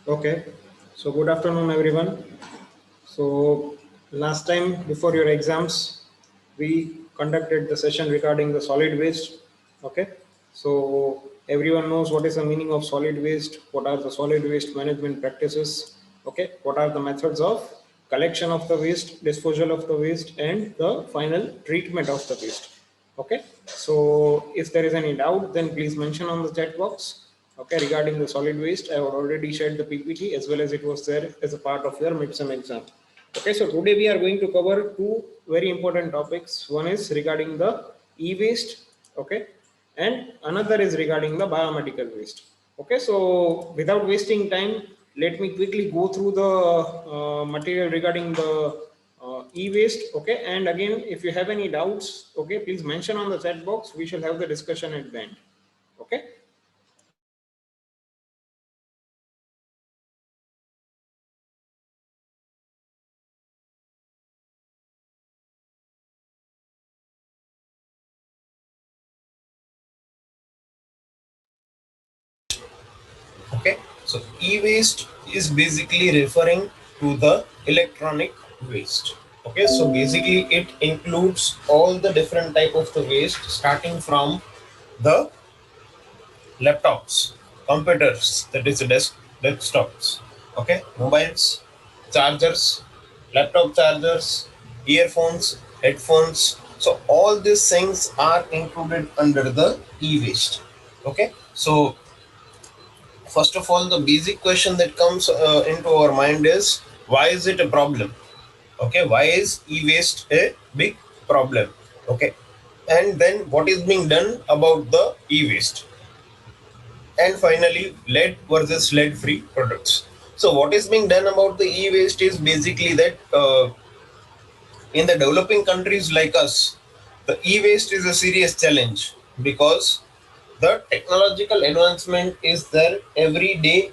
Okay, so good afternoon, everyone. So, last time before your exams, we conducted the session regarding the solid waste. Okay, so everyone knows what is the meaning of solid waste, what are the solid waste management practices, okay, what are the methods of collection of the waste, disposal of the waste, and the final treatment of the waste. Okay, so if there is any doubt, then please mention on the chat box. Okay, regarding the solid waste, I have already shared the PPT as well as it was there as a part of your mid-sem exam. Okay, so today we are going to cover two very important topics. One is regarding the e-waste, okay, and another is regarding the biomedical waste. Okay, so without wasting time, let me quickly go through the material regarding the e-waste. Okay, and again, if you have any doubts, okay, please mention on the chat box. We shall have the discussion at the end. Okay. Okay, so e-waste is basically referring to the electronic waste. Okay, so basically it includes all the different type of the waste starting from the laptops, computers, that is the desktops, okay, mobiles, chargers, laptop chargers, earphones, headphones. So all these things are included under the e-waste. Okay, so first of all, the basic question that comes into our mind is, why is it a problem? Okay, why is e-waste a big problem? Okay, and then what is being done about the e-waste? And finally, lead versus lead free products. So what is being done about the e-waste is basically that in the developing countries like us, the e-waste is a serious challenge because the technological advancement is there every day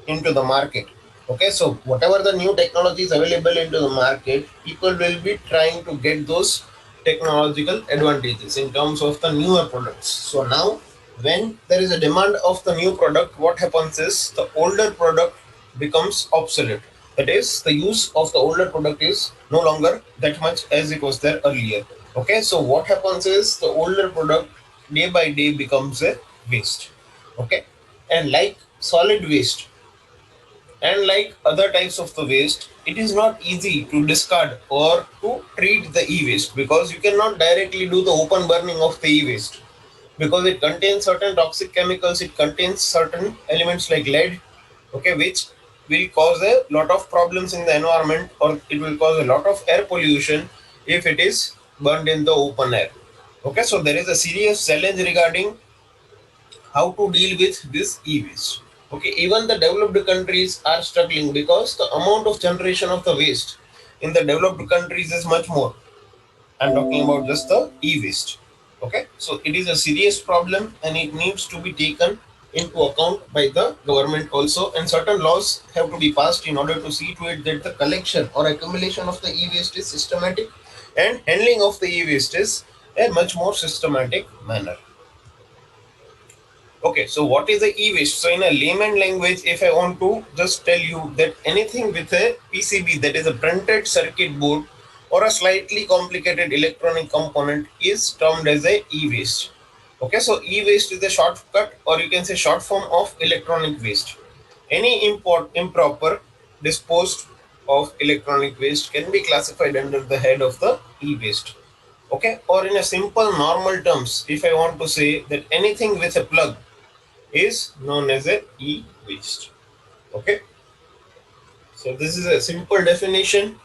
into the market. Okay, so whatever the new technology is available into the market, people will be trying to get those technological advantages in terms of the newer products. So now, when there is a demand of the new product, what happens is the older product becomes obsolete. That is, the use of the older product is no longer that much as it was there earlier. Okay, so what happens is the older product day by day becomes a waste. Okay, and like solid waste, and like other types of the waste, it is not easy to discard or to treat the e-waste because you cannot directly do the open burning of the e-waste because it contains certain toxic chemicals, it contains certain elements like lead, okay, which will cause a lot of problems in the environment, or it will cause a lot of air pollution if it is burned in the open air. Okay, so there is a serious challenge regarding how to deal with this e-waste. Okay, even the developed countries are struggling because the amount of generation of the waste in the developed countries is much more. I'm talking about just the e-waste. Okay, so it is a serious problem and it needs to be taken into account by the government also, and certain laws have to be passed in order to see to it that the collection or accumulation of the e-waste is systematic and handling of the e-waste is a much more systematic manner. Okay, so what is the e-waste? So in a layman language, if I want to just tell you that anything with a PCB, that is a printed circuit board, or a slightly complicated electronic component is termed as a e-waste. Okay, so e-waste is a shortcut, or you can say short form of electronic waste. Any improper disposed of electronic waste can be classified under the head of the e-waste. Okay, or in a simple normal terms, if I want to say that anything with a plug is known as a e-waste. Okay, so this is a simple definition.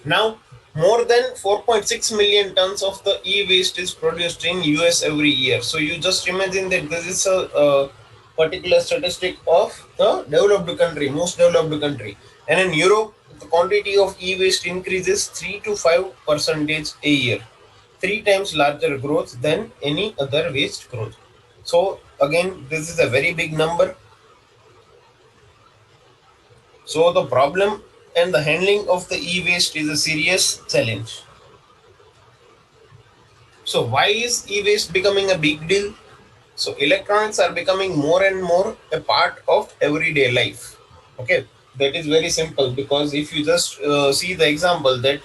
Now, more than 4.6 million tons of the e-waste is produced in US every year. So you just imagine that this is a particular statistic of the developed country, most developed country. And in Europe, the quantity of e-waste increases 3 to 5% a year, three times larger growth than any other waste growth. So again, this is a very big number. So the problem and the handling of the e-waste is a serious challenge. So why is e-waste becoming a big deal? So electronics are becoming more and more a part of everyday life. Okay, that is very simple, because if you just see the example that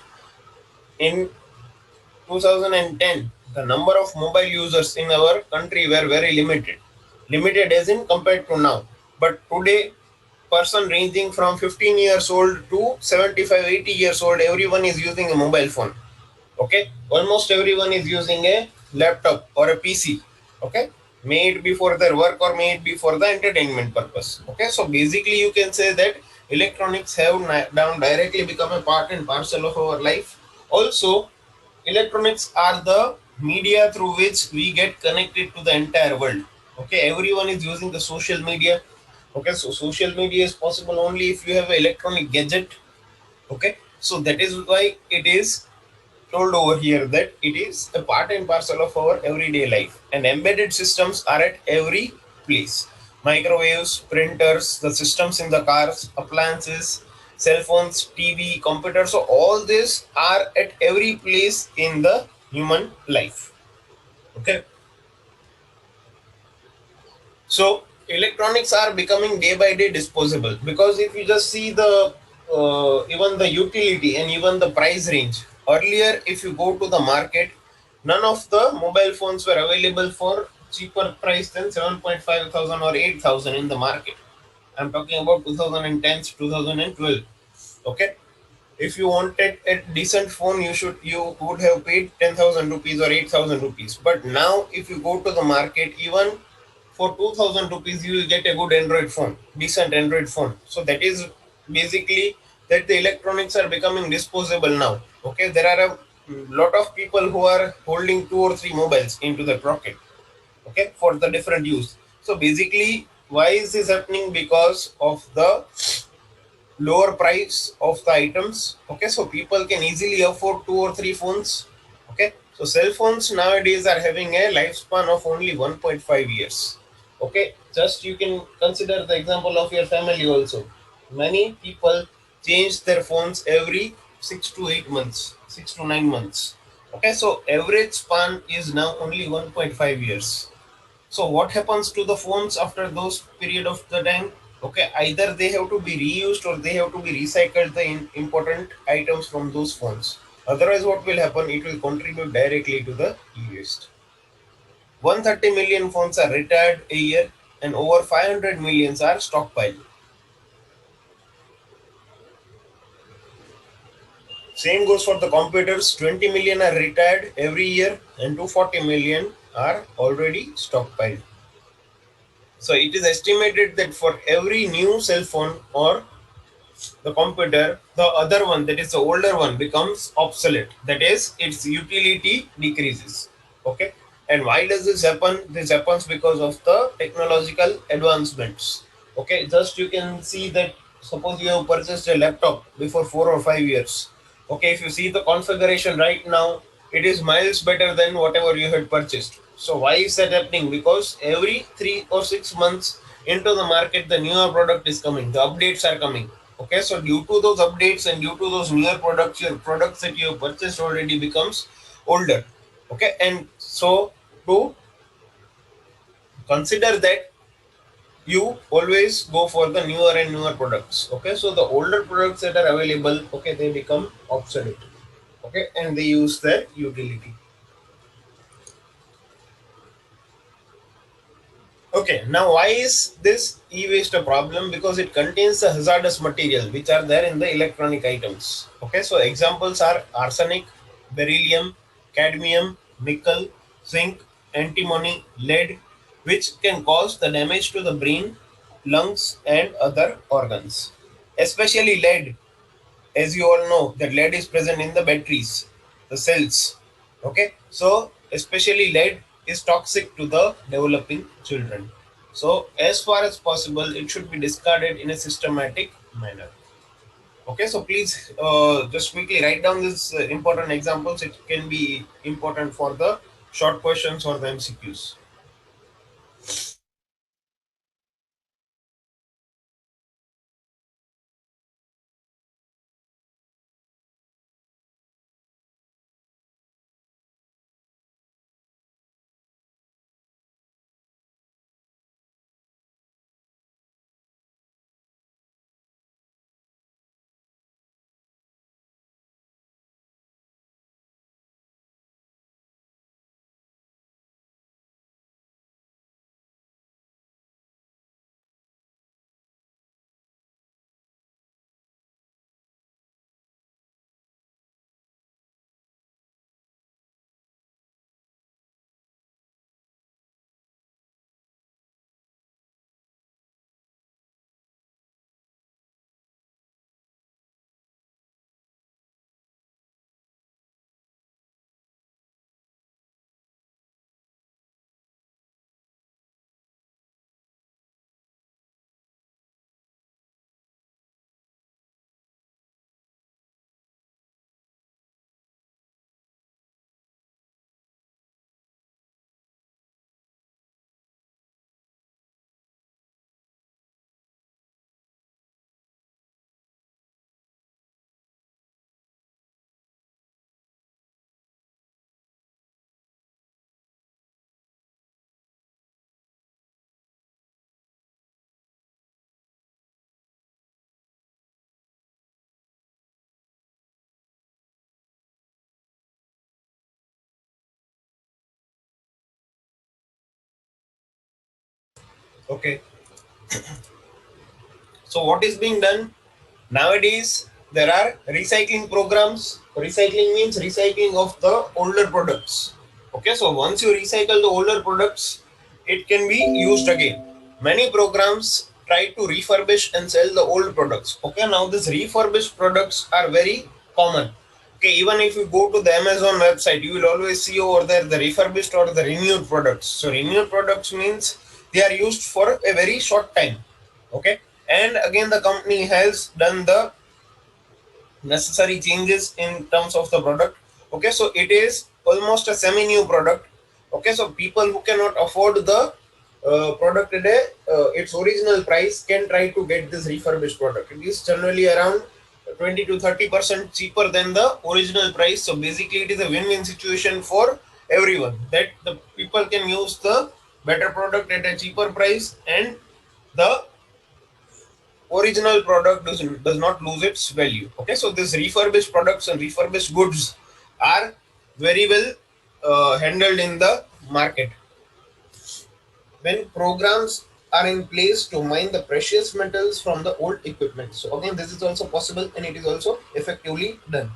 in 2010 the number of mobile users in our country were very limited as in compared to now. But today, person ranging from 15 years old to 75, 80 years old, everyone is using a mobile phone. Okay, almost everyone is using a laptop or a PC. Okay, may it be for their work or may it be for the entertainment purpose. Okay, so basically you can say that electronics have now directly become a part and parcel of our life. Also, electronics are the media through which we get connected to the entire world. Okay, everyone is using the social media. Okay, so social media is possible only if you have an electronic gadget. Okay, so that is why it is told over here that it is a part and parcel of our everyday life, and embedded systems are at every place. Microwaves, printers, the systems in the cars, appliances, cell phones, TV, computers, so all these are at every place in the human life. Okay, so electronics are becoming day by day disposable, because if you just see the even the utility and even the price range. Earlier, if you go to the market, none of the mobile phones were available for cheaper price than 7.5 thousand or 8,000 in the market. I'm talking about 2010 to 2012. Okay, if you wanted a decent phone, you would have paid 10,000 rupees or 8,000 rupees. But now if you go to the market, even for 2,000 rupees you will get a good Android phone, decent Android phone. So that is basically that the electronics are becoming disposable now. Okay, there are a lot of people who are holding two or three mobiles into their pocket, okay, for the different use. So basically, why is this happening? Because of the lower price of the items. Okay, so people can easily afford two or three phones. Okay, so cell phones nowadays are having a lifespan of only 1.5 years. Okay, just you can consider the example of your family also. Many people change their phones every 6 to 8 months, 6 to 9 months. Okay, so average span is now only 1.5 years. So what happens to the phones after those period of the time? Okay, either they have to be reused or they have to be recycled, the important items from those phones. Otherwise, what will happen? It will contribute directly to the e-waste. 130 million phones are retired a year, and over 500 millions are stockpiled. Same goes for the computers. 20 million are retired every year, and 240 million are already stockpiled. So it is estimated that for every new cell phone or the computer, the other one, that is the older one, becomes obsolete. That is, its utility decreases. Okay. And why does this happen? This happens because of the technological advancements. Okay. Just you can see that, suppose you have purchased a laptop before 4 or 5 years. Okay. If you see the configuration right now, it is miles better than whatever you had purchased. So why is that happening? Because every 3 or 6 months into the market, the newer product is coming, the updates are coming. Okay, so due to those updates and due to those newer products, your products that you have purchased already becomes older. Okay, and so to consider that, you always go for the newer and newer products. Okay, so the older products that are available, okay, they become obsolete. Okay, and they use their utility. Okay, now why is this e-waste a problem? Because it contains the hazardous material which are there in the electronic items. Okay, so examples are arsenic, beryllium, cadmium, nickel, zinc, antimony, lead, which can cause the damage to the brain, lungs, and other organs. Especially lead, as you all know, that lead is present in the batteries, the cells. Okay, so especially lead is toxic to the developing children. So as far as possible, it should be discarded in a systematic manner. Okay, so please just quickly write down these important examples. It can be important for the short questions or the MCQs. Okay, so what is being done nowadays? There are recycling programs. Recycling means recycling of the older products. Okay, so once you recycle the older products, it can be used again. Many programs try to refurbish and sell the old products. Okay, now these refurbished products are very common. Okay, even if you go to the Amazon website, you will always see over there the refurbished or the renewed products. So renewed products means they are used for a very short time. Okay, and again the company has done the necessary changes in terms of the product. Okay, so it is almost a semi new product. Okay, so people who cannot afford the product today, its original price, can try to get this refurbished product. It is generally around 20 to 30% cheaper than the original price. So basically it is a win-win situation for everyone, that the people can use the better product at a cheaper price, and the original product does not lose its value. Okay, so these refurbished products and refurbished goods are very well handled in the market. When programs are in place to mine the precious metals from the old equipment, so again this is also possible and it is also effectively done.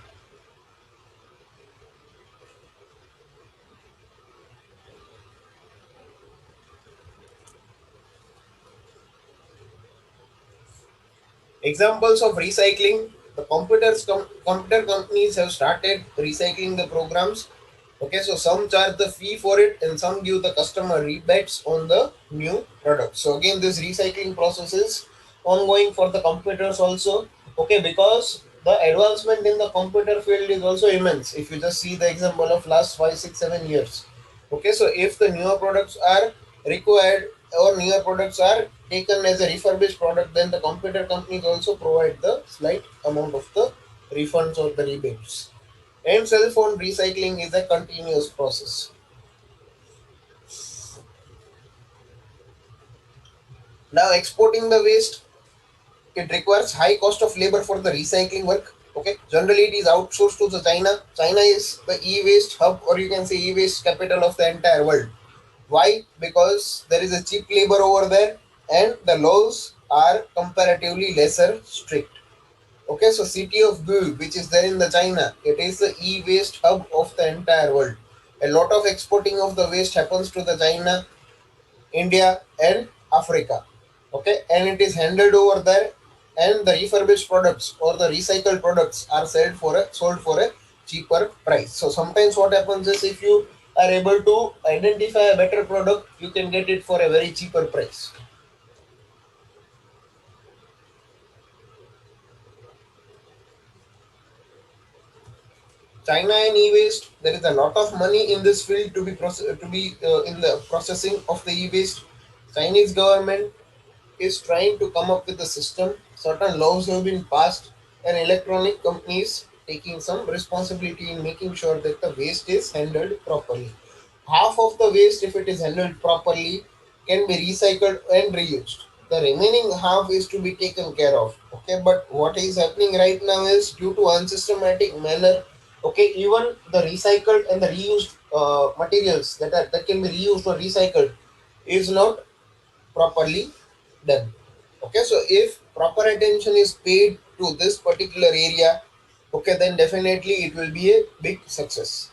Examples of recycling: the computer companies have started recycling the programs. Okay, so some charge the fee for it and some give the customer rebates on the new product. So again, this recycling process is ongoing for the computers also. Okay, because the advancement in the computer field is also immense. If you just see the example of last 5, 6, 7 years. Okay, so if the newer products are required or newer products are taken as a refurbished product, then the computer companies also provide the slight amount of the refunds or the rebates. And cell phone recycling is a continuous process. Now, exporting the waste, it requires high cost of labor for the recycling work. Okay, generally it is outsourced to the China. China is the e-waste hub, or you can say e-waste capital of the entire world. Why? Because there is a cheap labor over there and the laws are comparatively lesser strict. Okay, so city of Bull, which is there in the China, it is the e-waste hub of the entire world. A lot of exporting of the waste happens to the China, India, and Africa. Okay, and it is handled over there, and the refurbished products or the recycled products are sold for a cheaper price. So sometimes what happens is, if you are able to identify a better product, you can get it for a very cheaper price. China and e-waste, there is a lot of money in this field to be in the processing of the e-waste. Chinese government is trying to come up with a system. Certain laws have been passed, and electronic companies taking some responsibility in making sure that the waste is handled properly. Half of the waste, if it is handled properly, can be recycled and reused. The remaining half is to be taken care of. Okay, but what is happening right now is, due to unsystematic manner, okay, even the recycled and the reused materials that can be reused or recycled is not properly done. Okay, so if proper attention is paid to this particular area, okay, then definitely it will be a big success.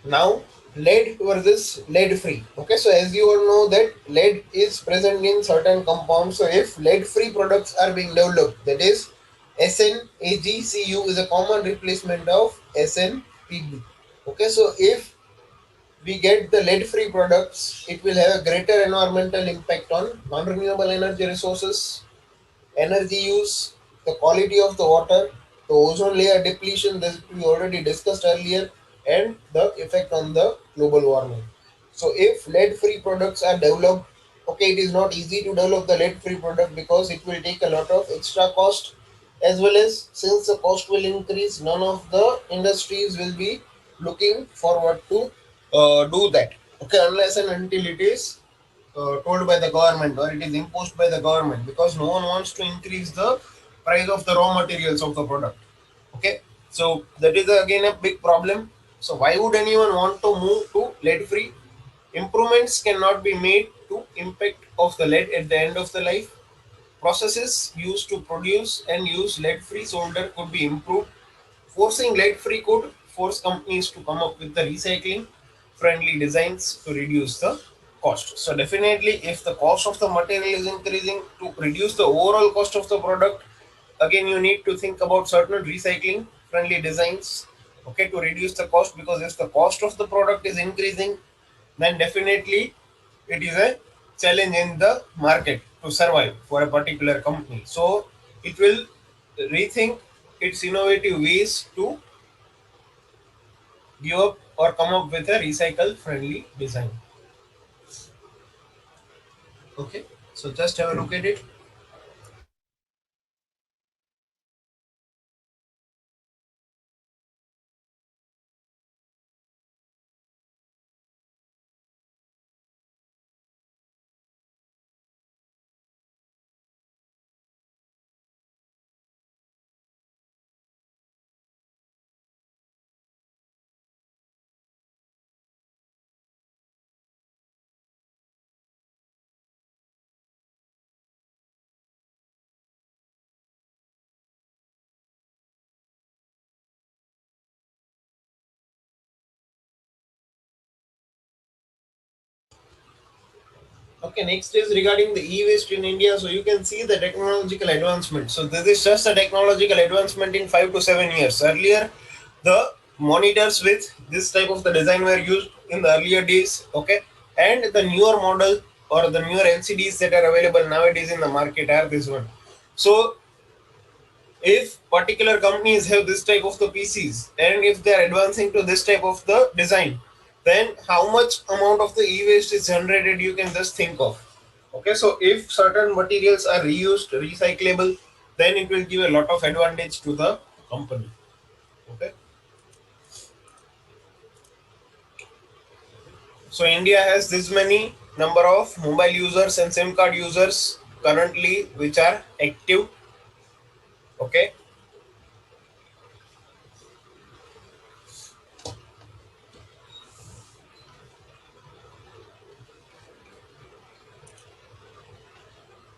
Now, lead versus lead free. Okay, so as you all know that lead is present in certain compounds. So if lead free products are being developed, that is SnAgCu is a common replacement of SnPb. Okay, so if we get the lead free products, it will have a greater environmental impact on non renewable energy resources, energy use, the quality of the water, the ozone layer depletion that we already discussed earlier, and the effect on the global warming. So, if lead free products are developed, okay, it is not easy to develop the lead free product because it will take a lot of extra cost, as well as since the cost will increase, none of the industries will be looking forward to do that. Okay, unless and until it is told by the government or it is imposed by the government, because no one wants to increase the price of the raw materials of the product. Okay, so that is again a big problem. So why would anyone want to move to lead free? Improvements cannot be made to impact of the lead at the end of the life. Processes used to produce and use lead free solder could be improved. Forcing lead free could force companies to come up with the recycling friendly designs to reduce the cost. So definitely if the cost of the material is increasing, to reduce the overall cost of the product, again you need to think about certain recycling friendly designs, okay, to reduce the cost, because if the cost of the product is increasing, then definitely it is a challenge in the market to survive for a particular company. So it will rethink its innovative ways to give up or come up with a recycle friendly design. Okay, so just have a look at it. Okay, next is regarding the e-waste in India. So you can see the technological advancement. So this is just a technological advancement in 5 to 7 years. Earlier, the monitors with this type of the design were used in the earlier days. Okay, and the newer model or the newer LCDs that are available nowadays in the market are this one. So if particular companies have this type of the PCs and if they are advancing to this type of the design, then how much amount of the e-waste is generated, you can just think of. Okay, so if certain materials are reused, recyclable, then it will give a lot of advantage to the company. Okay, so India has this many number of mobile users and SIM card users currently which are active. Okay,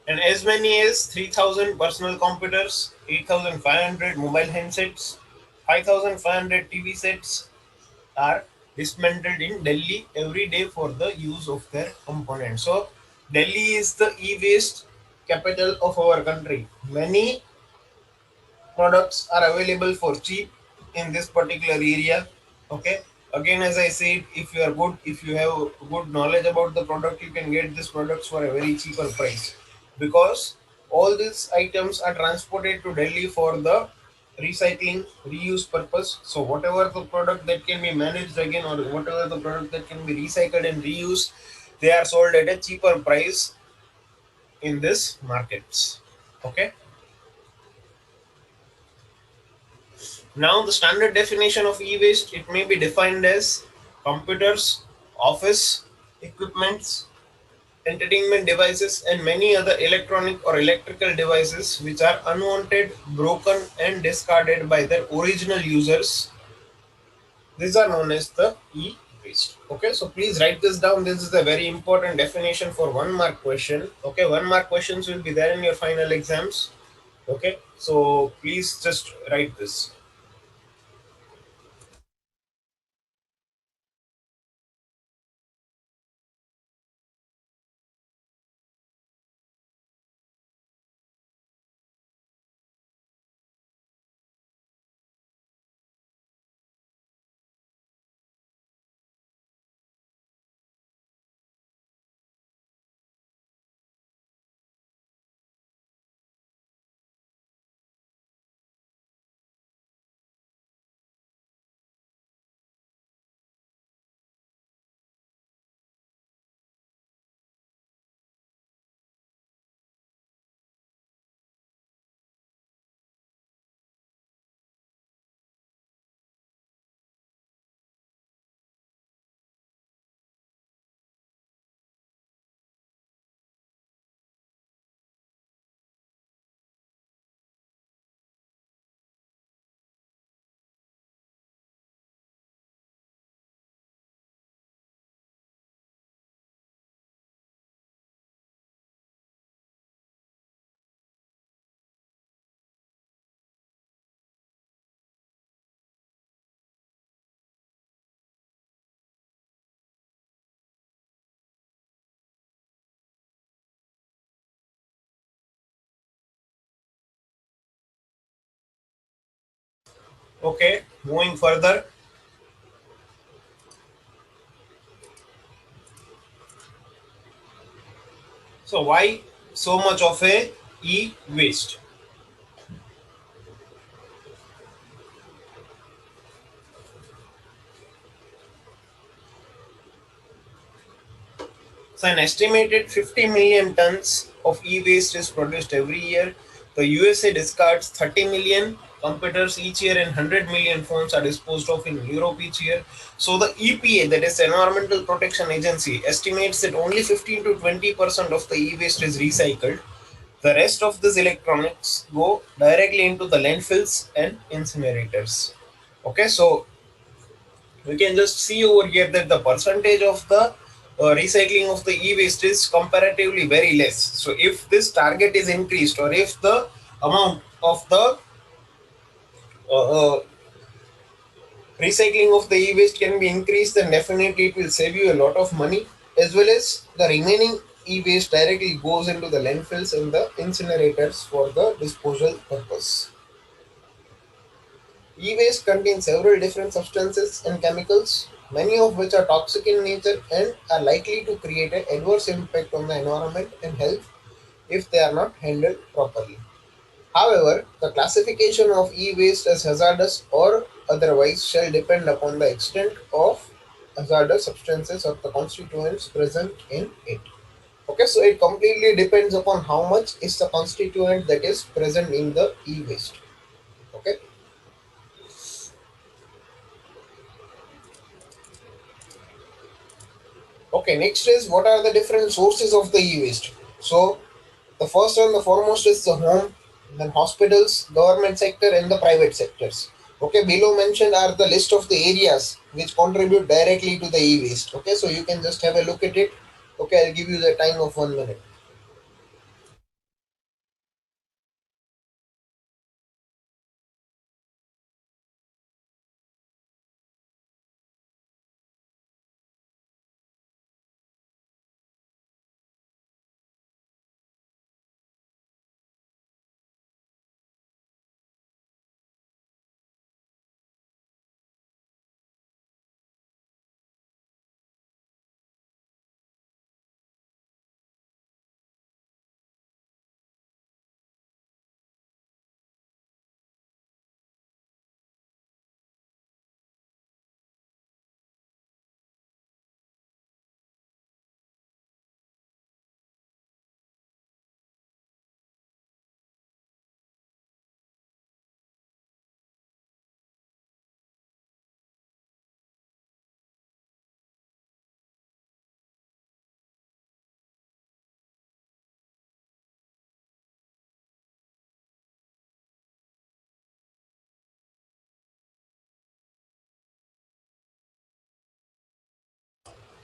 and as many as 3,000 personal computers, 8,500 mobile handsets, 5,500 TV sets are dismantled in Delhi every day for the use of their components. So, Delhi is the e-waste capital of our country. Many products are available for cheap in this particular area. Okay, again as I said, if you are good, if you have good knowledge about the product, you can get these products for a very cheaper price, because all these items are transported to Delhi for the recycling reuse purpose. So whatever the product that can be managed again, or whatever the product that can be recycled and reused, they are sold at a cheaper price in this markets. Okay, now, the standard definition of e-waste, it may be defined as computers, office equipments, entertainment devices, and many other electronic or electrical devices which are unwanted, broken, and discarded by their original users. These are known as the e-waste. Okay, so please write this down. This is a very important definition for 1 mark question. Okay, 1 mark questions will be there in your final exams. Okay, so please just write this. Okay, moving further. So why so much of a e-waste? So an estimated 50 million tons of e-waste is produced every year. The USA discards 30 million computers each year and 100 million phones are disposed of in Europe each year. So the EPA, that is the Environmental Protection Agency, estimates that only 15 to 20% of the e-waste is recycled. The rest of this electronics go directly into the landfills and incinerators. Okay, so we can just see over here that the percentage of the recycling of the e-waste is comparatively very less. So if this target is increased, or if the amount of the uh, uh, recycling of the e-waste can be increased, then definitely it will save you a lot of money, as well as the remaining e-waste directly goes into the landfills and the incinerators for the disposal purpose. E-waste contains several different substances and chemicals, many of which are toxic in nature and are likely to create an adverse impact on the environment and health if they are not handled properly. However, the classification of e-waste as hazardous or otherwise shall depend upon the extent of hazardous substances or the constituents present in it. Okay, so it completely depends upon how much is the constituent that is present in the e-waste. Okay. Okay, next is what are the different sources of the e-waste. So the first and the foremost is the home, then hospitals, government sector, and the private sectors. Okay, below mentioned are the list of the areas which contribute directly to the e-waste. Okay, so you can just have a look at it. Okay, I'll give you the time of 1 minute.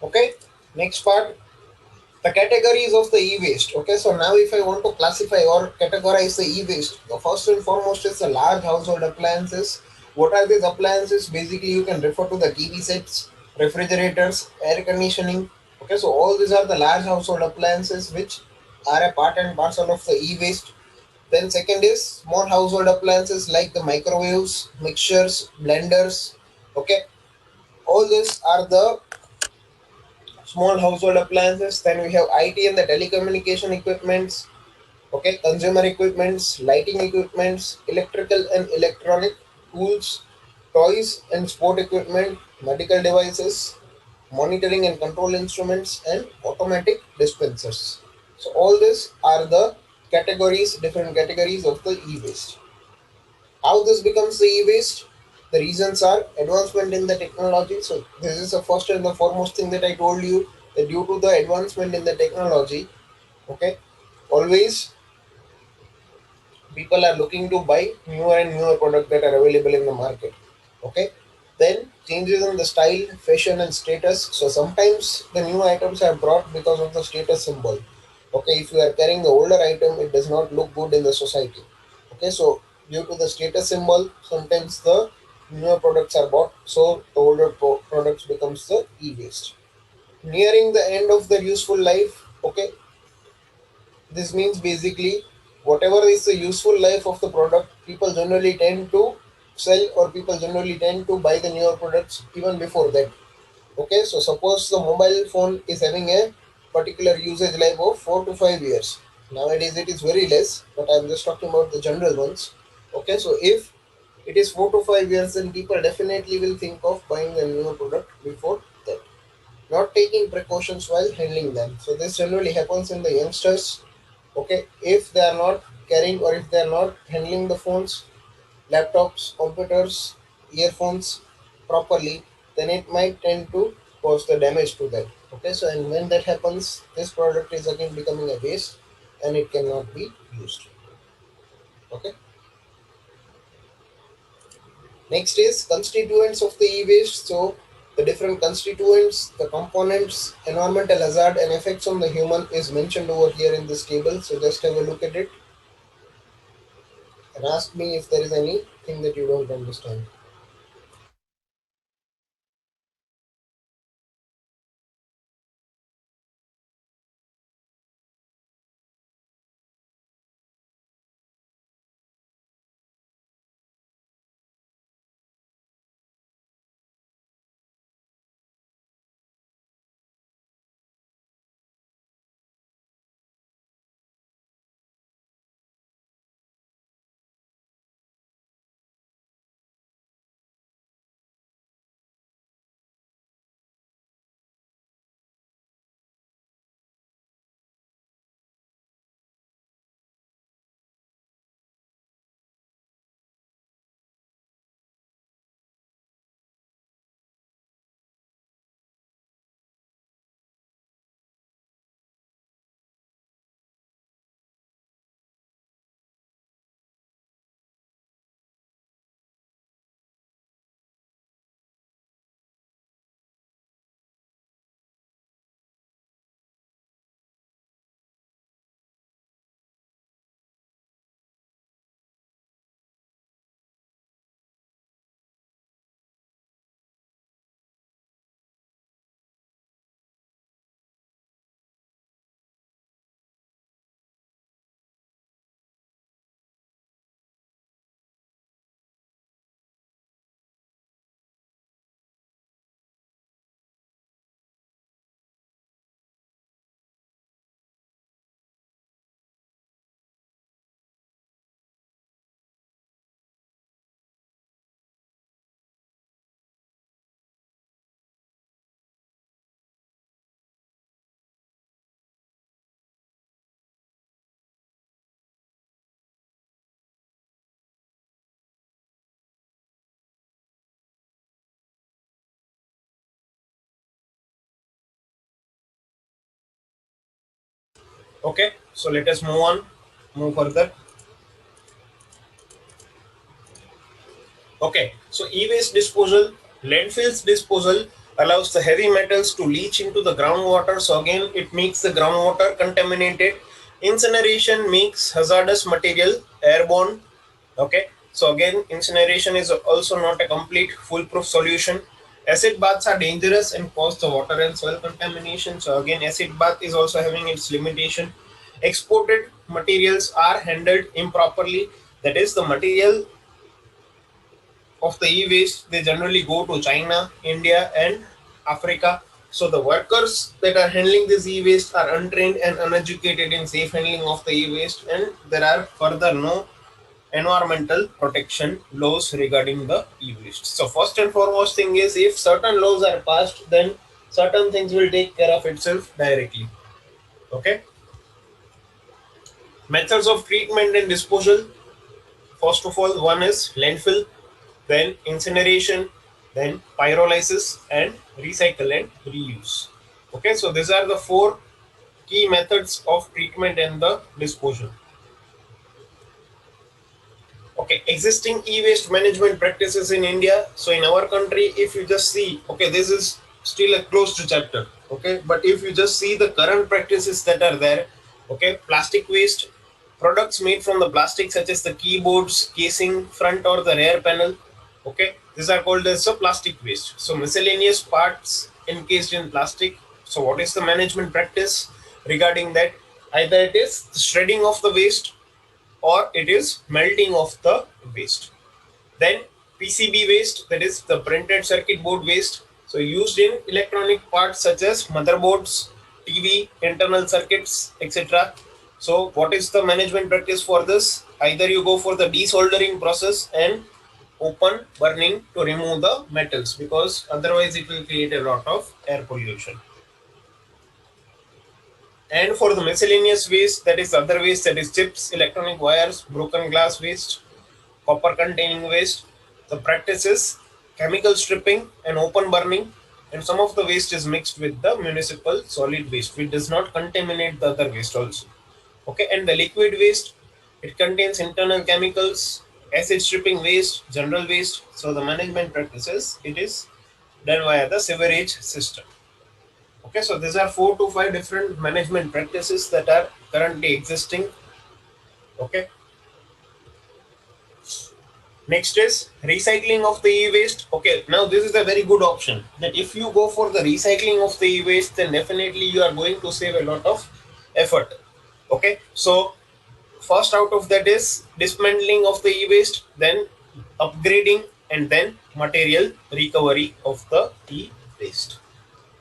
Okay, next part, the categories of the e-waste. Okay, so now if I want to classify or categorize the e-waste, the first and foremost is the large household appliances. What are these appliances? Basically, you can refer to the TV sets, refrigerators, air conditioning. Okay, so all these are the large household appliances which are a part and parcel of the e-waste. Then second is small household appliances like the microwaves, mixers, blenders. Okay, all these are the small household appliances. Then we have IT and the telecommunication equipments, okay, consumer equipments, lighting equipments, electrical and electronic tools, toys and sport equipment, medical devices, monitoring and control instruments, and automatic dispensers. So all these are the categories, different categories of the e-waste. How this becomes the e-waste? The reasons are advancement in the technology. So this is the first and the foremost thing that I told you, that due to the advancement in the technology, okay, always people are looking to buy newer and newer products that are available in the market. Okay. Then changes in the style, fashion, and status. So sometimes the new items are brought because of the status symbol. Okay, if you are carrying the older item, it does not look good in the society. Okay, so due to the status symbol, sometimes the newer products are bought, so the older products becomes the e-waste. Nearing the end of their useful life. Okay, this means basically whatever is the useful life of the product, people generally tend to sell or people generally tend to buy the newer products even before that. Okay, so suppose the mobile phone is having a particular usage life of 4 to 5 years. Nowadays it is very less, but I'm just talking about the general ones. Okay, so if it is 4 to 5 years, then people definitely will think of buying the newer product before that, not taking precautions while handling them. So this generally happens in the youngsters. Okay, if they are not carrying or if they are not handling the phones, laptops, computers, earphones properly, then it might tend to cause the damage to that. Okay, so and when that happens, this product is again becoming a waste and it cannot be used. Okay. Next is constituents of the e-waste. So the different constituents, the components, environmental hazard and effects on the human is mentioned over here in this table. So just have a look at it and ask me if there is anything that you don't understand. Okay, so let us move further. Okay, so e-waste disposal, landfills disposal allows the heavy metals to leach into the groundwater. So again, it makes the groundwater contaminated. Incineration makes hazardous material airborne. Okay, so again, incineration is also not a complete foolproof solution. Acid baths are dangerous and cause the water and soil contamination. So again, acid bath is also having its limitation. Exported materials are handled improperly. That is, the material of the e-waste, they generally go to China, India, and Africa. So the workers that are handling this e-waste are untrained and uneducated in safe handling of the e-waste, and there are further no environmental protection laws regarding the e-waste. So first and foremost thing is, if certain laws are passed, then certain things will take care of itself directly. Okay. Methods of treatment and disposal. First of all, one is landfill, then incineration, then pyrolysis, and recycle and reuse. Okay, so these are the four key methods of treatment and the disposal. Okay, existing e-waste management practices in India. So in our country, if you just see, okay, this is still a closed chapter. Okay, but if you just see the current practices that are there, okay, plastic waste, products made from the plastic such as the keyboards, casing, front or the rear panel. Okay, these are called as the plastic waste. So miscellaneous parts encased in plastic. So what is the management practice regarding that? Either it is the shredding of the waste or it is melting of the waste. Then PCB waste, that is the printed circuit board waste. So used in electronic parts such as motherboards, TV, internal circuits, etc. So what is the management practice for this? Either you go for the desoldering process and open burning to remove the metals, because otherwise it will create a lot of air pollution. And for the miscellaneous waste, that is other waste, that is chips, electronic wires, broken glass waste, copper containing waste, the practice is chemical stripping and open burning, and some of the waste is mixed with the municipal solid waste, which does not contaminate the other waste also. Okay, and the liquid waste, it contains internal chemicals, acid stripping waste, general waste. So the management practices, it is done via the sewerage system. Okay, so these are 4 to 5 different management practices that are currently existing. Okay, next is recycling of the e-waste. Okay, now this is a very good option, that if you go for the recycling of the e-waste, then definitely you are going to save a lot of effort. Okay, so first out of that is dismantling of the e-waste, then upgrading, and then material recovery of the e-waste.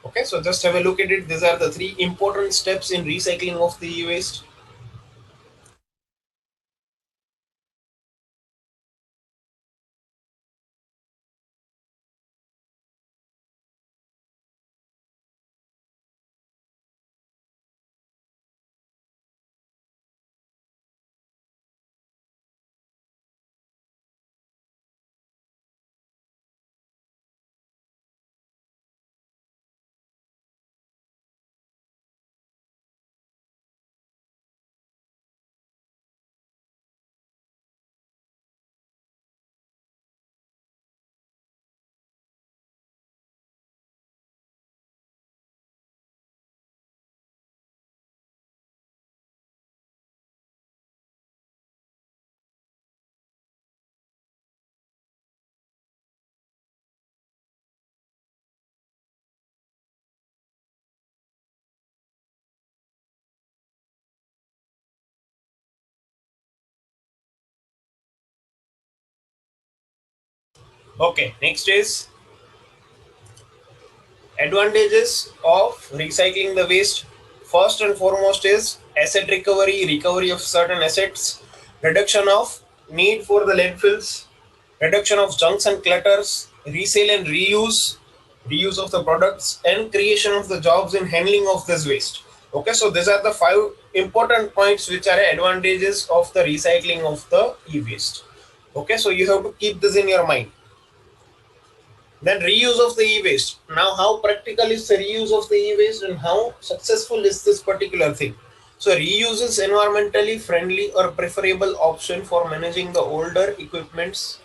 Okay, so just have a look at it. These are the 3 important steps in recycling of the e-waste. Okay, next is advantages of recycling the waste. First and foremost is asset recovery, recovery of certain assets, reduction of need for the landfills, reduction of junks and clutters, resale and reuse, reuse of the products, and creation of the jobs in handling of this waste. Okay, so these are the 5 important points which are advantages of the recycling of the e-waste. Okay, so you have to keep this in your mind. Then reuse of the e-waste. Now, how practical is the reuse of the e-waste, and how successful is this particular thing? So reuse is environmentally friendly or preferable option for managing the older equipments.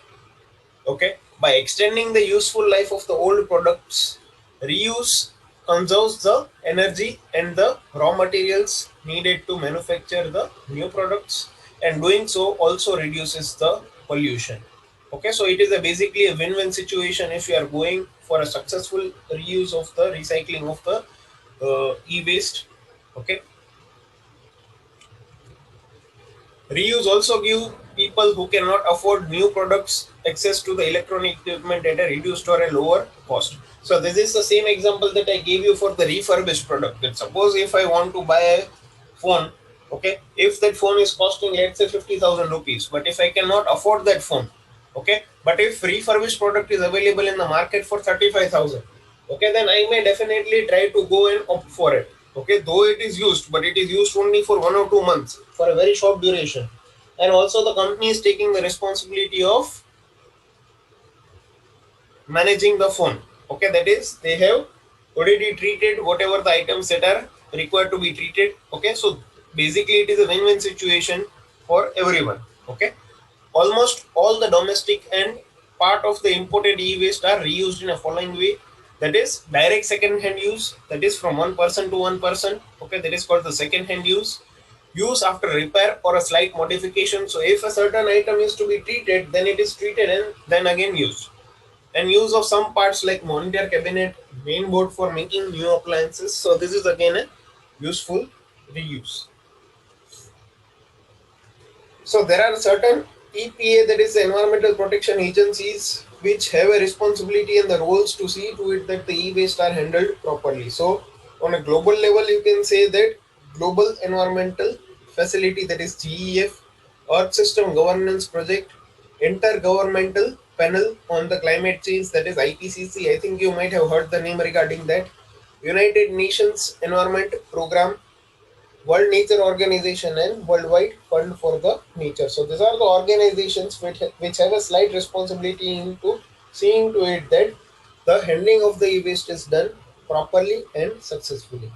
Okay, by extending the useful life of the old products, reuse conserves the energy and the raw materials needed to manufacture the new products, and doing so also reduces the pollution. Okay, so it is a basically a win-win situation if you are going for a successful reuse of the recycling of the e-waste. Okay, reuse also give people who cannot afford new products access to the electronic equipment at a reduced or a lower cost. So this is the same example that I gave you for the refurbished product. That suppose if I want to buy a phone, okay, if that phone is costing, let's say, 50,000 rupees, but if I cannot afford that phone, okay, but if refurbished product is available in the market for 35,000, okay, then I may definitely try to go and opt for it. Okay, though it is used, but it is used only for 1 or 2 months, for a very short duration, and also the company is taking the responsibility of managing the phone. Okay, that is, they have already treated whatever the items that are required to be treated. Okay, so basically it is a win-win situation for everyone. Okay, almost all the domestic and part of the imported e-waste are reused in a following way. That is direct second hand use, that is from one person to one person. Okay, that is called the second hand use. Use after repair or a slight modification. So if a certain item is to be treated, then it is treated and then again used. And use of some parts like monitor cabinet, main board for making new appliances. So this is again a useful reuse. So there are certain EPA, that is the Environmental Protection Agencies, which have a responsibility and the roles to see to it that the e-waste are handled properly. So on a global level, you can say that Global Environmental Facility, that is GEF, Earth System Governance Project, Intergovernmental Panel on the Climate Change, that is IPCC. I think you might have heard the name regarding that. United Nations Environment Program, World Nature Organization, and Worldwide Fund for the Nature. So these are the organizations which have a slight responsibility into seeing to it that the handling of the e-waste is done properly and successfully.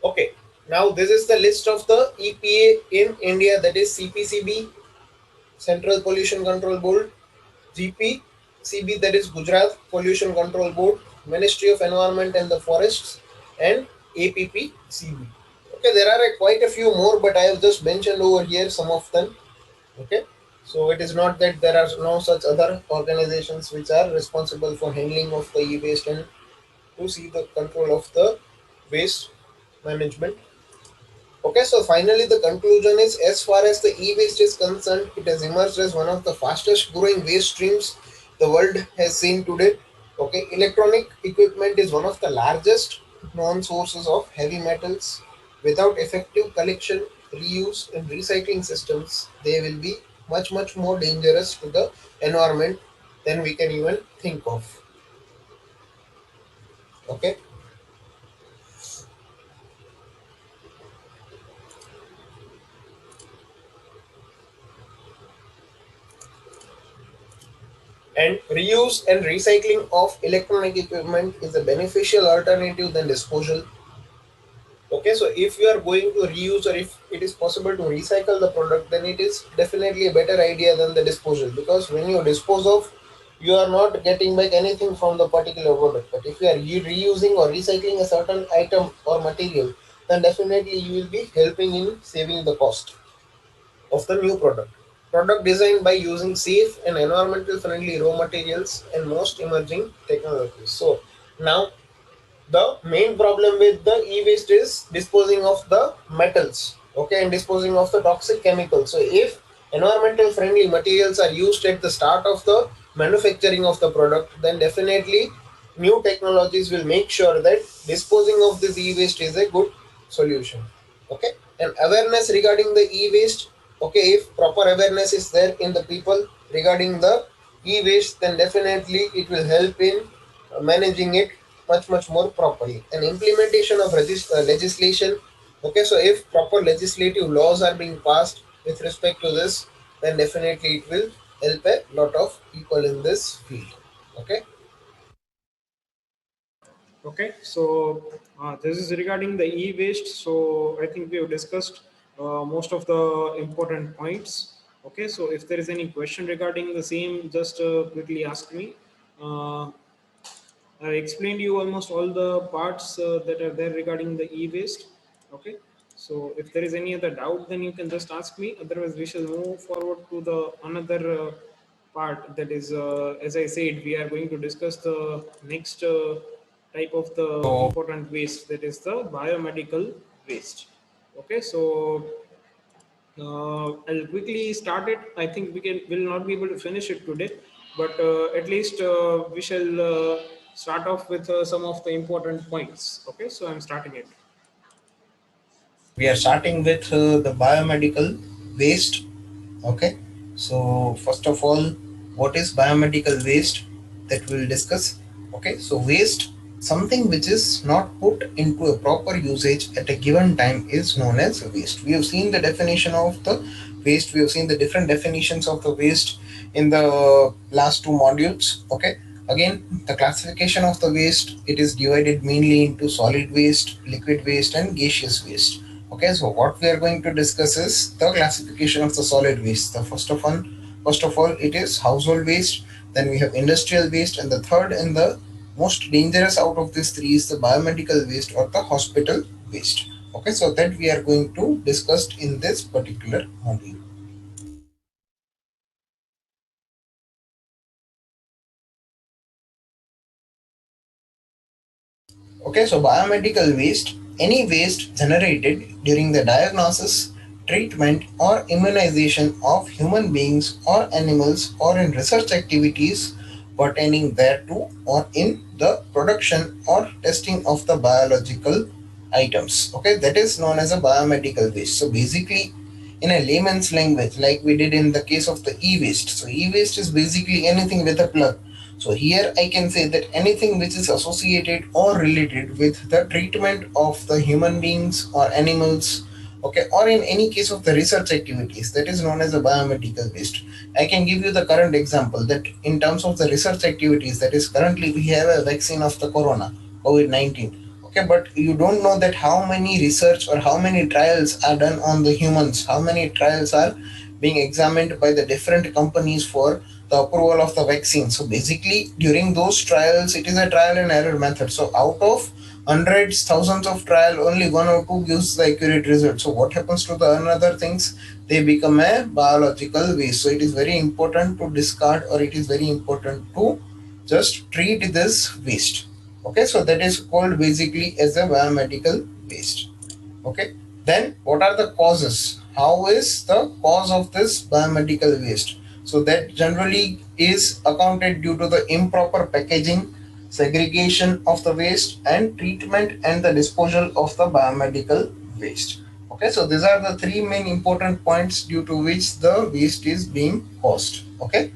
Okay, now this is the list of the EPA in India, that is CPCB, Central Pollution Control Board, GPCB, that is Gujarat Pollution Control Board, Ministry of Environment and the Forests, and APPCB. Okay, there are quite a few more, but I have just mentioned over here some of them. Okay, so it is not that there are no such other organizations which are responsible for handling of the e-waste and to see the control of the waste management. Okay, so finally the conclusion is, as far as the e-waste is concerned, it has emerged as one of the fastest growing waste streams the world has seen today. Okay, electronic equipment is one of the largest known sources of heavy metals. Without effective collection, reuse, and recycling systems, they will be much more dangerous to the environment than we can even think of. Okay. And reuse and recycling of electronic equipment is a beneficial alternative than disposal. Okay, so if you are going to reuse or if it is possible to recycle the product, then it is definitely a better idea than the disposal, because when you dispose of, you are not getting back anything from the particular product. But if you are reusing or recycling a certain item or material, then definitely you will be helping in saving the cost of the new product. Product designed by using safe and environmental friendly raw materials and most emerging technologies. So now the main problem with the e-waste is disposing of the metals, okay, and disposing of the toxic chemicals. So if environmental friendly materials are used at the start of the manufacturing of the product, then definitely new technologies will make sure that disposing of this e-waste is a good solution. Okay, and awareness regarding the e-waste, okay, if proper awareness is there in the people regarding the e-waste, then definitely it will help in managing it much more properly. And implementation of legislation, okay, so if proper legislative laws are being passed with respect to this, then definitely it will help a lot of people in this field. Okay. Okay, so this is regarding the e-waste. So I think we have discussed most of the important points. Okay, so if there is any question regarding the same, just quickly ask me. I explained you almost all the parts that are there regarding the e-waste. Okay, so if there is any other doubt, then you can just ask me. Otherwise, we shall move forward to the another part. That is, as I said, we are going to discuss the next type of the So important waste. That is the biomedical waste. Okay, so I'll quickly start it. I think we will not be able to finish it today, but at least we shall start off with some of the important points. Okay, so I'm starting it. we are starting with the biomedical waste. Okay, so first of all, what is biomedical waste, that we will discuss. Okay, so waste, something which is not put into a proper usage at a given time, is known as waste. We have seen the definition of the waste, we have seen the different definitions of the waste in the last two modules. Okay, again, the classification of the waste, it is divided mainly into solid waste, liquid waste, and gaseous waste. Okay, so what we are going to discuss is the classification of the solid waste. The first of all, it is household waste. Then we have industrial waste, and the third and the most dangerous out of these three is the biomedical waste or the hospital waste. Okay, so that we are going to discuss in this particular module. Okay, so biomedical waste, any waste generated during the diagnosis, treatment or immunization of human beings or animals or in research activities pertaining thereto or in the production or testing of the biological items. Okay, that is known as a biomedical waste. So basically, in a layman's language, like we did in the case of the e-waste. So e-waste is basically anything with a plug. So here I can say that anything which is associated or related with the treatment of the human beings or animals, okay, or in any case of the research activities, that is known as a biomedical waste. I can give you the current example that in terms of the research activities, that is currently we have a vaccine of the corona, COVID-19. Okay, but you don't know that how many research or how many trials are done on the humans, how many trials are being examined by the different companies for the approval of the vaccine. So basically during those trials it is a trial and error method. So out of hundreds, thousands of trial, only one or two gives the accurate result. So what happens to the another things? They become a biological waste. So it is very important to discard, or it is very important to just treat this waste. Okay, so that is called basically as a biomedical waste. Okay, then what are the causes? How is the cause of this biomedical waste? So that generally is accounted due to the improper packaging, segregation of the waste, and treatment and the disposal of the biomedical waste. Okay, so these are the three main important points due to which the waste is being caused. Okay.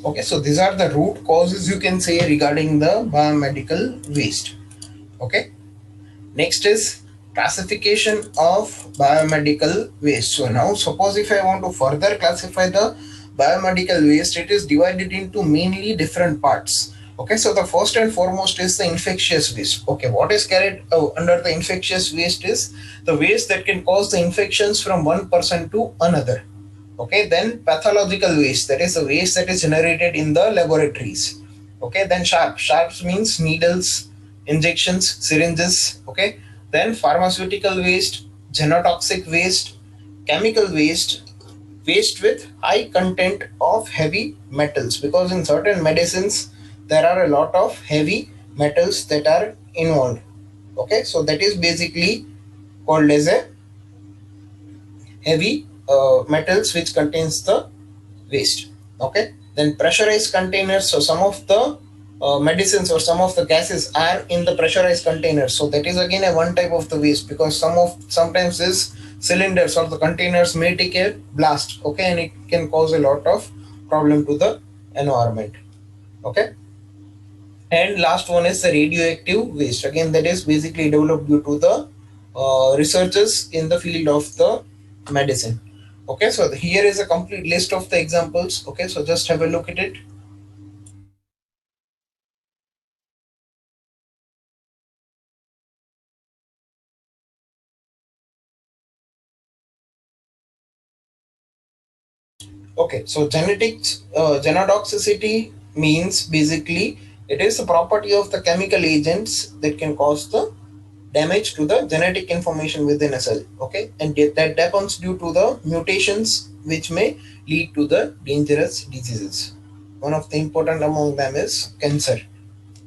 Okay, so these are the root causes you can say regarding the biomedical waste. Okay, next is classification of biomedical waste. So now suppose if I want to further classify the biomedical waste, it is divided into mainly different parts. Okay, so the first and foremost is the infectious waste. Okay, what is carried under the infectious waste is the waste that can cause the infections from one person to another. Okay, then pathological waste, that is the waste that is generated in the laboratories. Okay, then sharps means needles, injections, syringes. Okay, then pharmaceutical waste, genotoxic waste, chemical waste, waste with high content of heavy metals, because in certain medicines there are a lot of heavy metals that are involved. Okay, so that is basically called as a heavy metals which contains the waste. Okay, then pressurized containers. So some of the medicines or some of the gases are in the pressurized containers. So that is again a one type of the waste, because sometimes this cylinders or the containers may take a blast. Okay, and it can cause a lot of problem to the environment. Okay, and last one is the radioactive waste. Again, that is basically developed due to the researchers in the field of the medicine. Okay, so here is a complete list of the examples. Okay, so just have a look at it. Okay, so genotoxicity means basically it is the property of the chemical agents that can cause the damage to the genetic information within a cell. Okay, and that happens due to the mutations which may lead to the dangerous diseases. One of the important among them is cancer.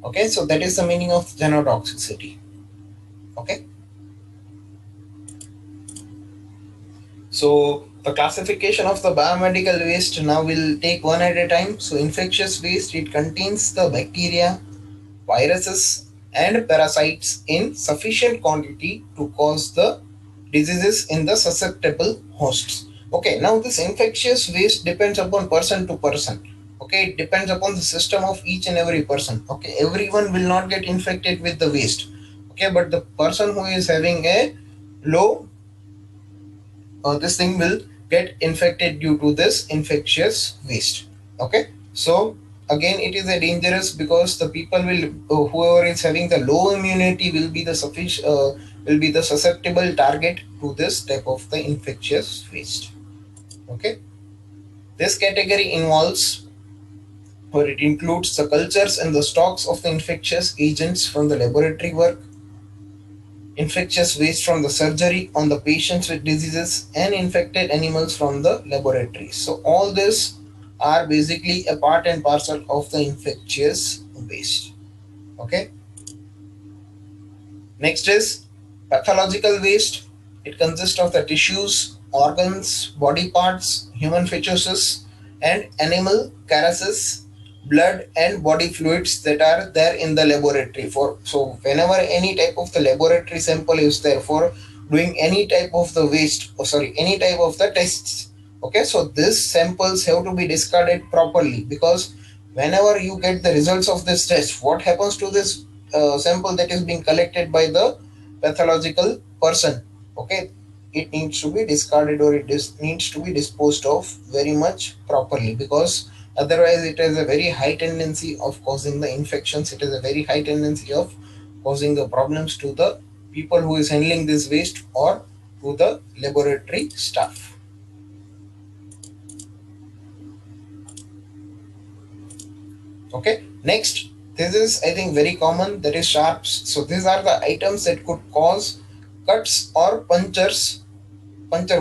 Okay, so that is the meaning of genotoxicity. Okay, so the classification of the biomedical waste now will take one at a time. So infectious waste, it contains the bacteria, viruses, and parasites in sufficient quantity to cause the diseases in the susceptible hosts. Okay, now this infectious waste depends upon person to person. Okay, it depends upon the system of each and every person. Okay, everyone will not get infected with the waste. Okay, but the person who is having a low, this thing will get infected due to this infectious waste. Okay, so again it is a dangerous, because the people will whoever is having the low immunity will be the sufficient will be the susceptible target to this type of the infectious waste. Okay, this category involves, or it includes, the cultures and the stocks of the infectious agents from the laboratory work, infectious waste from the surgery on the patients with diseases, and infected animals from the laboratories. So all this are basically a part and parcel of the infectious waste. Okay. Next is pathological waste. It consists of the tissues, organs, body parts, human fetuses, and animal carcasses, blood and body fluids that are there in the laboratory. So whenever any type of the laboratory sample is there for doing any type of the waste, or sorry, any type of the tests. Okay, so these samples have to be discarded properly, because whenever you get the results of this test, what happens to this sample that is being collected by the pathological person? Okay, it needs to be discarded, or it needs to be disposed of very much properly, because otherwise it has a very high tendency of causing the infections. It has a very high tendency of causing the problems to the people who is handling this waste, or to the laboratory staff. Okay, next, this is I think very common, that is sharps. So these are the items that could cause cuts or puncture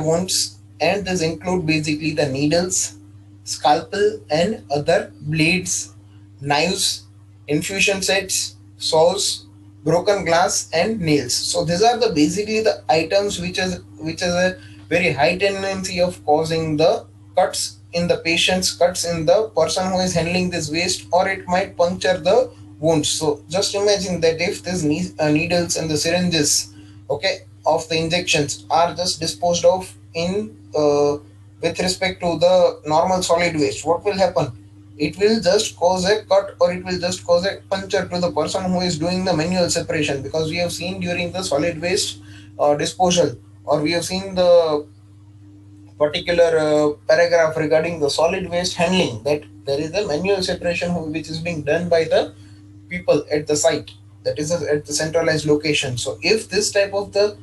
wounds, and these include basically the needles, scalpel and other blades, knives, infusion sets, saws, broken glass and nails. So these are the basically the items which is a very high tendency of causing the cuts in the patient's, cuts in the person who is handling this waste, or it might puncture the wounds. So just imagine that if these needles and the syringes, okay, of the injections are just disposed of in with respect to the normal solid waste, what will happen? It will just cause a cut, or it will just cause a puncture to the person who is doing the manual separation, because we have seen during the solid waste disposal, or we have seen the particular paragraph regarding the solid waste handling, that there is a manual separation which is being done by the people at the site, that is at the centralized location. So if this type of the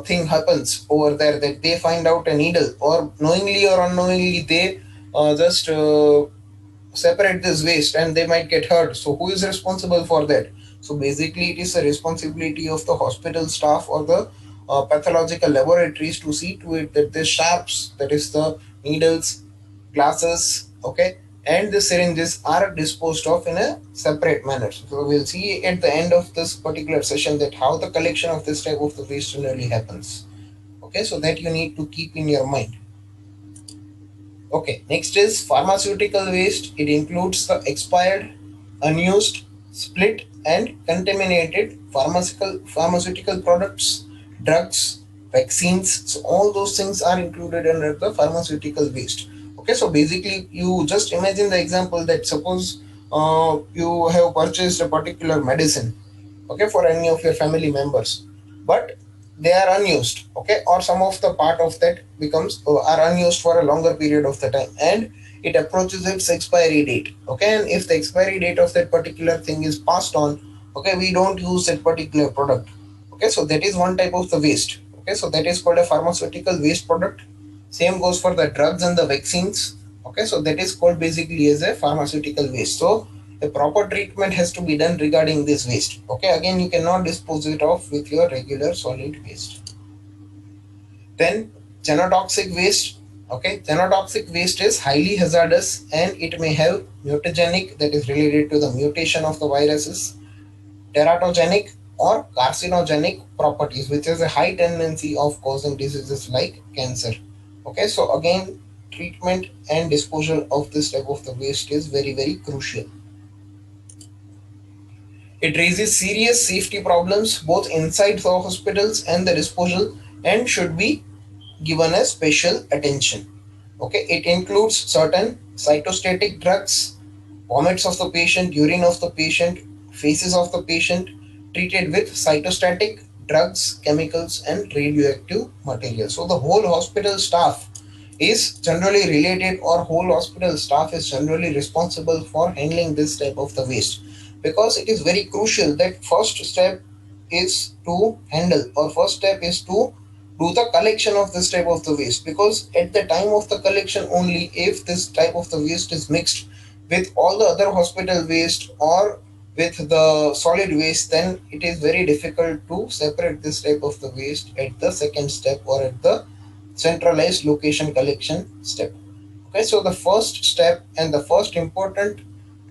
thing happens over there, that they find out a needle, or knowingly or unknowingly they just separate this waste, and they might get hurt, so who is responsible for that? So basically it is a responsibility of the hospital staff, or the pathological laboratories, to see to it that the sharps, that is the needles, glasses, okay, and the syringes are disposed of in a separate manner. So we'll see at the end of this particular session that how the collection of this type of the waste generally happens. Okay, so that you need to keep in your mind. Okay, next is pharmaceutical waste. It includes the expired, unused, split, and contaminated pharmaceutical products, drugs, vaccines. So all those things are included under the pharmaceutical waste. Okay, so basically you just imagine the example that suppose you have purchased a particular medicine, okay, for any of your family members, but they are unused, okay, or some of the part of that becomes are unused for a longer period of the time, and it approaches its expiry date. Okay, and if the expiry date of that particular thing is passed on, okay, we don't use that particular product. Okay, so that is one type of the waste. Okay, so that is called a pharmaceutical waste product. Same goes for the drugs and the vaccines. Okay, so that is called basically as a pharmaceutical waste. So a proper treatment has to be done regarding this waste. Okay, again, you cannot dispose it off with your regular solid waste. Then genotoxic waste. Okay, genotoxic waste is highly hazardous, and it may have mutagenic, that is related to the mutation of the viruses, teratogenic or carcinogenic properties, which has a high tendency of causing diseases like cancer. Okay, so again, treatment and disposal of this type of the waste is very crucial. It raises serious safety problems both inside the hospitals and the disposal, and should be given a special attention. Okay, it includes certain cytostatic drugs, vomits of the patient, urine of the patient, feces of the patient, treated with cytostatic drugs, chemicals, and radioactive material. So the whole hospital staff is generally related, or whole hospital staff is generally responsible for handling this type of the waste, because it is very crucial that first step is to handle, or first step is to do the collection of this type of the waste, because at the time of the collection only, if this type of the waste is mixed with all the other hospital waste, or with the solid waste, then it is very difficult to separate this type of the waste at the second step or at the centralized location collection step. Okay, so the first step and the first important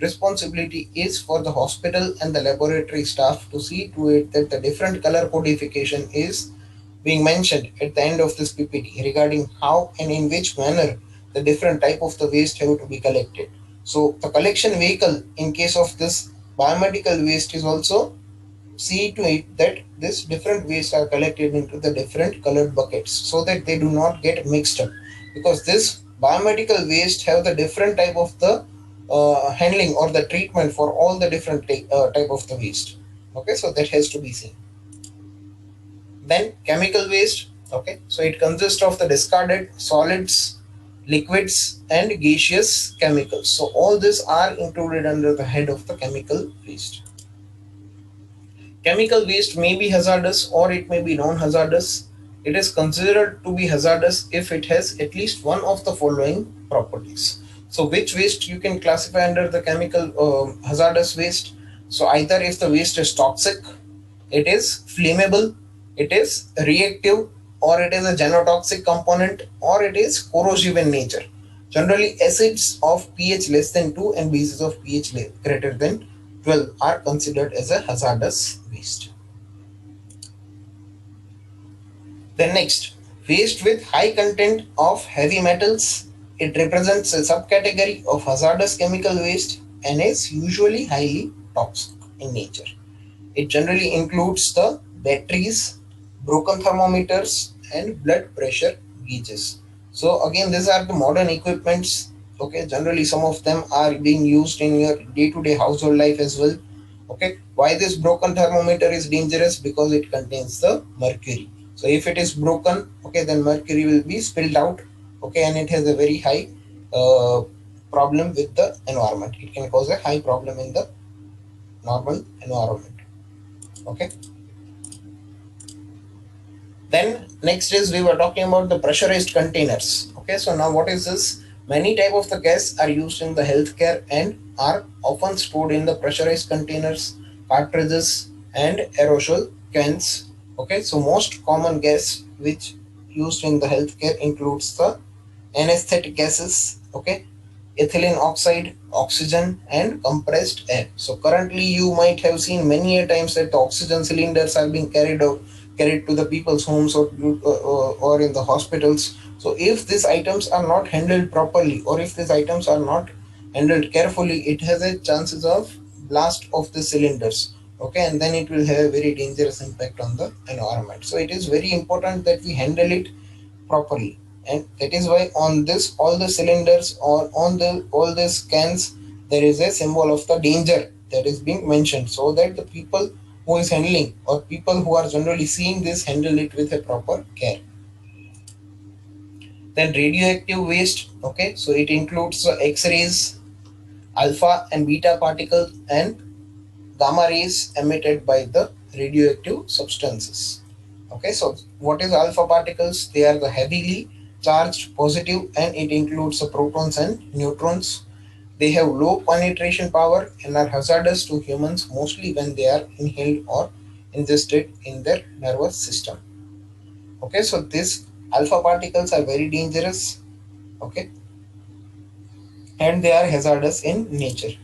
responsibility is for the hospital and the laboratory staff to see to it that the different color codification is being mentioned at the end of this PPT regarding how and in which manner the different type of the waste have to be collected. So the collection vehicle in case of this biomedical waste is also see to it that this different waste are collected into the different colored buckets so that they do not get mixed up, because this biomedical waste have the different type of the handling or the treatment for all the different type of the waste. Okay, so that has to be seen. Then chemical waste. Okay, so it consists of the discarded solids, liquids, and gaseous chemicals. So all these are included under the head of the chemical waste. Chemical waste may be hazardous or it may be non-hazardous. It is considered to be hazardous if it has at least one of the following properties. So which waste you can classify under the chemical hazardous waste? So either if the waste is toxic, it is flammable, it is reactive, or it is a genotoxic component, or it is corrosive in nature. Generally, acids of pH less than 2 and bases of pH greater than 12 are considered as a hazardous waste. Then next, waste with high content of heavy metals. It represents a subcategory of hazardous chemical waste and is usually highly toxic in nature. It generally includes the batteries, broken thermometers, and blood pressure gauges. So again, these are the modern equipments. Okay, generally some of them are being used in your day-to-day household life as well. Okay, why this broken thermometer is dangerous? Because it contains the mercury. So if it is broken, okay, then mercury will be spilled out. Okay, and it has a very high problem with the environment. It can cause a high problem in the normal environment. Okay, then next is we were talking about the pressurized containers. Okay, so now what is this? Many type of the gas are used in the healthcare and are often stored in the pressurized containers, cartridges, and aerosol cans. Okay, so most common gas which used in the healthcare includes the anesthetic gases, okay, ethylene oxide, oxygen, and compressed air. So currently you might have seen many a times that the oxygen cylinders are being carried to the people's homes or in the hospitals. So if these items are not handled properly, or if these items are not handled carefully, it has a chances of blast of the cylinders. Okay, and then it will have a very dangerous impact on the environment. So it is very important that we handle it properly, and that is why on this all the cylinders or on the all the cans there is a symbol of the danger that is being mentioned, so that the people who is handling or people who are generally seeing this handle it with a proper care. Then radioactive waste. Okay, so it includes the x-rays, alpha and beta particles, and gamma rays emitted by the radioactive substances. Okay, so what is alpha particles? They are the heavily charged positive, and it includes the protons and neutrons. They have low penetration power and are hazardous to humans mostly when they are inhaled or ingested in their nervous system. Okay, so these alpha particles are very dangerous. Okay, and they are hazardous in nature.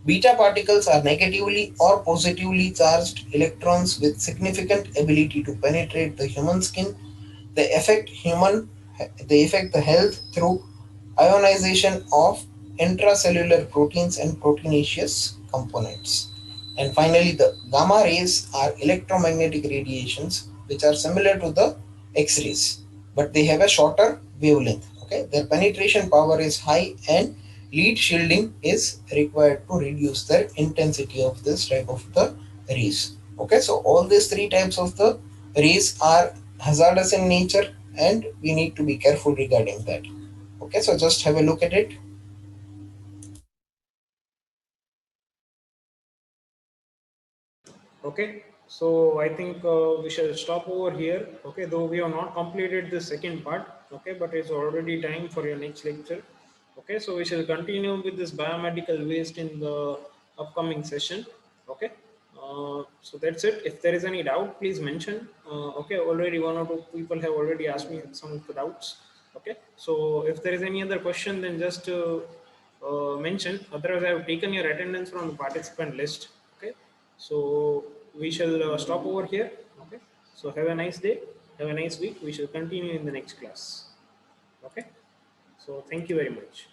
Beta particles are negatively or positively charged electrons with significant ability to penetrate the human skin. They affect the health through ionization of intracellular proteins and proteinaceous components. And finally, the gamma rays are electromagnetic radiations which are similar to the X-rays, but they have a shorter wavelength. Okay, their penetration power is high, and lead shielding is required to reduce the intensity of this type of the rays. Okay, so all these three types of the rays are hazardous in nature, and we need to be careful regarding that. Okay, so just have a look at it. Okay, so I think we shall stop over here. Okay, though we have not completed the second part. Okay, but it's already time for your next lecture. Okay, so we shall continue with this biomedical waste in the upcoming session. Okay. So that's it. If there is any doubt, please mention. Okay, already one or two people have already asked me some of the doubts. Okay, so if there is any other question, then just mention. Otherwise, I have taken your attendance from the participant list. Okay, so we shall stop over here. Okay, so have a nice day. Have a nice week. We shall continue in the next class. Okay, so thank you very much.